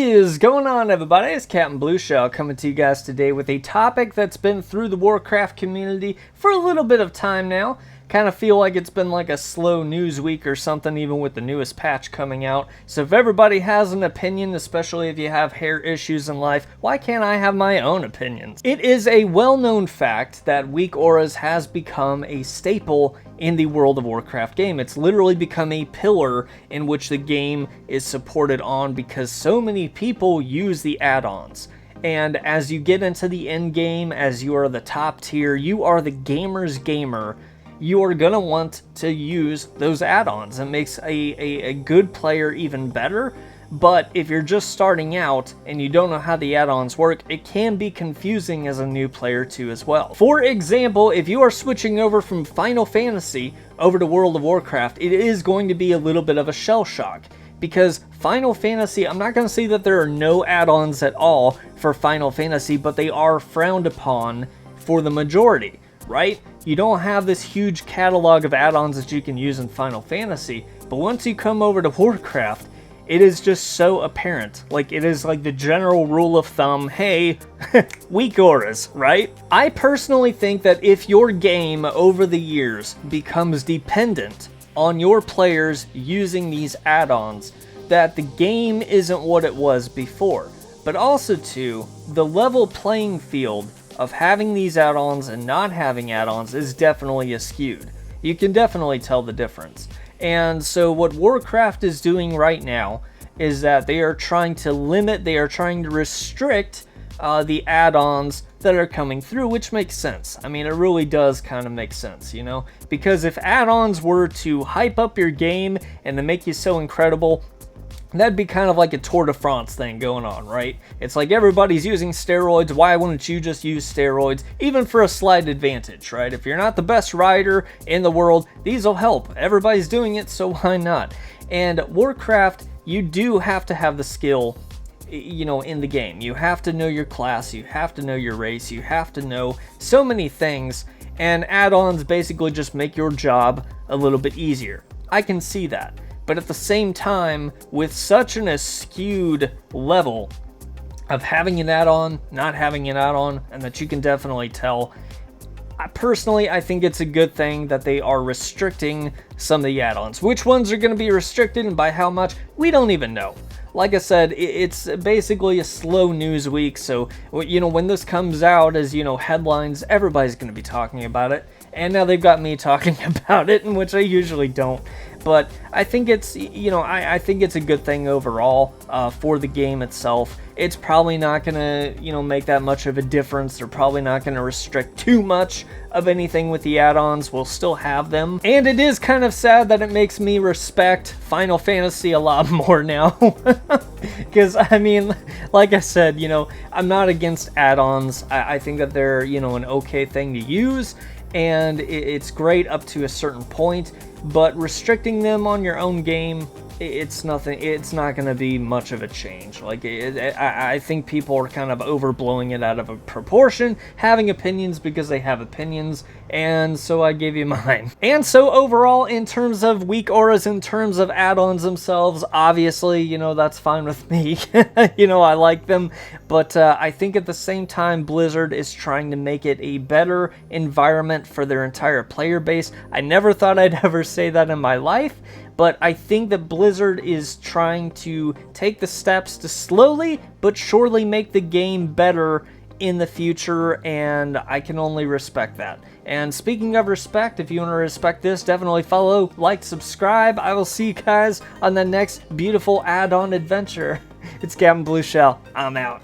Is going on, everybody? It's Captain Blue Shell coming to you guys today with a topic that's been through the Warcraft community for a little bit of time now. Kind of feel like it's been like a slow news week or something, even with the newest patch coming out. So if everybody has an opinion, especially if you have hair issues in life, why can't I have my own opinions? It is a well-known fact that Weakauras has become a staple in the World of Warcraft game. It's literally become a pillar in which the game is supported on because so many people use the add-ons. And as you get into the end game, as you are the top tier, you are the gamer's gamer, you are going to want to use those add-ons. It makes a good player even better. But if you're just starting out and you don't know how the add-ons work, it can be confusing as a new player too as well. For example, if you are switching over from Final Fantasy over to World of Warcraft, it is going to be a little bit of a shell shock. Because Final Fantasy, I'm not going to say that there are no add-ons at all for Final Fantasy, but they are frowned upon for the majority, right? You don't have this huge catalog of add-ons that you can use in Final Fantasy, but once you come over to Warcraft, it is just so apparent. Like, it is like the general rule of thumb, hey, Weakauras, right? I personally think that if your game over the years becomes dependent on your players using these add-ons, that the game isn't what it was before. But also too, the level playing field of having these add-ons and not having add-ons is definitely skewed. You can definitely tell the difference. And so what Warcraft is doing right now is that they are trying to limit, they are trying to restrict the add-ons that are coming through, which makes sense. I mean, it really does kind of make sense, you know? Because if add-ons were to hype up your game and to make you so incredible, that'd be kind of like a Tour de France thing going on, right? It's like everybody's using steroids, why wouldn't you just use steroids, even for a slight advantage, right? If you're not the best rider in the world, these will help. Everybody's doing it, so why not? And Warcraft, you do have to have the skill, you know, in the game. You have to know your class, you have to know your race, you have to know so many things, and add-ons basically just make your job a little bit easier. I can see that. But at the same time, with such an skewed level of having an add-on, not having an add-on, and that you can definitely tell, I think it's a good thing that they are restricting some of the add-ons. Which ones are going to be restricted and by how much, we don't even know. Like I said, it's basically a slow news week, so, you know, when this comes out as, you know, headlines, everybody's going to be talking about it. And now they've got me talking about it, in which I usually don't. But I think it's, you know, I think it's a good thing overall for the game itself. It's probably not going to, you know, make that much of a difference. They're probably not going to restrict too much of anything with the add-ons. We'll still have them. And it is kind of sad that it makes me respect Final Fantasy a lot more now. Because, I mean, like I said, you know, I'm not against add-ons. I think that they're, you know, an okay thing to use. And it's great up to a certain point, but restricting them on your own game, it's nothing. It's not going to be much of a change. Like, I think people are kind of overblowing it out of a proportion, having opinions because they have opinions, and so I gave you mine. And so overall, in terms of Weakauras, in terms of add-ons themselves, obviously, you know, that's fine with me. You know, I like them, but I think at the same time, Blizzard is trying to make it a better environment for their entire player base. I never thought I'd ever say that in my life, but I think that Blizzard is trying to take the steps to slowly but surely make the game better in the future, and I can only respect that. And speaking of respect, if you want to respect this, definitely follow, like, subscribe. I will see you guys on the next beautiful add-on adventure. It's Captain Blue Shell. I'm out.